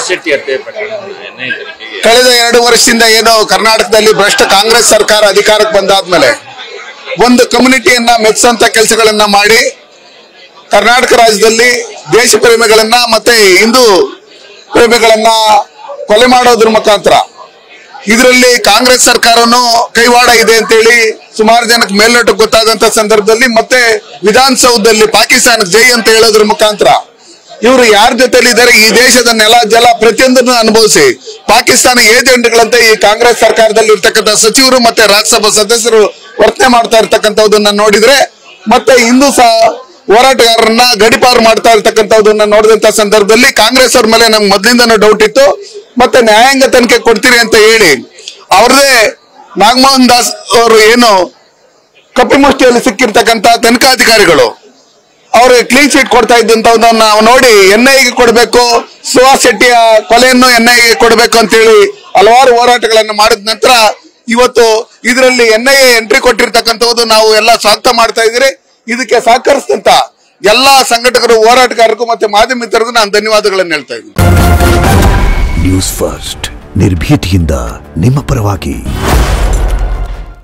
ಶೆಟ್ಟಿ ಹತ್ಯೆ ಕಳೆದ 2 ವರ್ಷದಿಂದ ಏನು ಕರ್ನಾಟಕದಲ್ಲಿ ಭ್ರಷ್ಟ ಕಾಂಗ್ರೆಸ್ ಸರ್ಕಾರ ಅಧಿಕಾರಕ್ಕೆ ಬಂದಾದ್ಮೇಲೆ ಒಂದು ಕಮ್ಯುನಿಟಿಯನ್ನ ಮೆಚ್ಚುವಂತ ಕೆಲಸಗಳನ್ನ ಮಾಡಿ ಕರ್ನಾಟಕ ರಾಜ್ಯದಲ್ಲಿ ದೇಶ ಪ್ರೇಮಿಗಳನ್ನ ಮತ್ತೆ ಹಿಂದೂ ಪ್ರೇಮಿಗಳನ್ನ ಕೊಲೆ ಮಾಡೋದ್ರ ಮುಖಾಂತರ ಇದರಲ್ಲಿ ಕಾಂಗ್ರೆಸ್ ಸರ್ಕಾರನು ಕೈವಾಡ ಇದೆ ಅಂತೇಳಿ ಸುಮಾರು ಜನಕ್ಕೆ ಮೇಲ್ನೋಟಕ್ಕೆ ಗೊತ್ತಾದಂತ ಸಂದರ್ಭದಲ್ಲಿ ಮತ್ತೆ ವಿಧಾನಸೌಧದಲ್ಲಿ ಪಾಕಿಸ್ತಾನಕ್ಕೆ ಜೈ ಅಂತ ಹೇಳೋದ್ರ ಮುಖಾಂತರ ಇವರು ಯಾರ ಜೊತೆಲಿ ಇದ್ದಾರೆ, ಈ ದೇಶದ ನೆಲ ಜಲ ಪ್ರತಿಯೊಂದನ್ನು ಅನುಭವಿಸಿ ಪಾಕಿಸ್ತಾನ ಏಜೆಂಟ್ಗಳಂತೆ ಈ ಕಾಂಗ್ರೆಸ್ ಸರ್ಕಾರದಲ್ಲಿ ಇರ್ತಕ್ಕಂಥ ಸಚಿವರು ಮತ್ತೆ ರಾಜ್ಯಸಭಾ ಸದಸ್ಯರು ವರ್ತನೆ ಮಾಡ್ತಾ ಇರ್ತಕ್ಕಂಥದನ್ನ ನೋಡಿದ್ರೆ ಮತ್ತೆ ಹಿಂದೂ ಹೋರಾಟಗಾರರನ್ನ ಗಡಿಪಾರು ಮಾಡ್ತಾ ಇರ್ತಕ್ಕಂಥದನ್ನ ನೋಡಿದಂತ ಸಂದರ್ಭದಲ್ಲಿ ಕಾಂಗ್ರೆಸ್ ಅವ್ರ ಮೇಲೆ ನಮ್ಗೆ ಮೊದಲಿಂದನೂ ಡೌಟ್ ಇತ್ತು. ಮತ್ತೆ ನ್ಯಾಯಾಂಗ ತನಿಖೆ ಕೊಡ್ತೀರಿ ಅಂತ ಹೇಳಿ ಅವ್ರದೇ ನಾಗಮೋಹನ್ ದಾಸ್ ಅವರು ಏನು ಕಪಿಮುಷ್ಟಿಯಲ್ಲಿ ಸಿಕ್ಕಿರ್ತಕ್ಕಂಥ ತನಿಖಾಧಿಕಾರಿಗಳು ಅವ್ರಿಗೆ ಕ್ಲೀನ್ ಚೀಟ್ ಕೊಡ್ತಾ ಇದ್ದಂತದನ್ನ ನಾವು ನೋಡಿ NIA ಕೊಡಬೇಕು, ಸುಹಾಸ್ ಶೆಟ್ಟಿಯ ಕೊಲೆಯನ್ನು NIA ಕೊಡಬೇಕು ಅಂತ ಹೇಳಿ ಹಲವಾರು ಹೋರಾಟಗಳನ್ನು ಮಾಡಿದ ನಂತರ ಇವತ್ತು ಇದರಲ್ಲಿ NIA ಎಂಟ್ರಿ ಕೊಟ್ಟಿರ್ತಕ್ಕಂಥದ್ದು ನಾವು ಎಲ್ಲ ಸ್ವಾಗತ ಮಾಡ್ತಾ ಇದ್ದೀರಿ. ಇದಕ್ಕೆ ಸಹಕರಿಸಿದಂತ ಎಲ್ಲಾ ಸಂಘಟಕರು, ಹೋರಾಟಗಾರರಿಗೂ ಮತ್ತೆ ಮಾಧ್ಯಮ ಮಿತ್ರರಿಗೂ ನಾನು ಧನ್ಯವಾದಗಳನ್ನು ಹೇಳ್ತಾ ಇದ್ದೀನಿ. ನ್ಯೂಸ್ ಫಸ್ಟ್ ನಿರ್ಭೀತಿಯಿಂದ ನಿಮ್ಮ ಪರವಾಗಿ.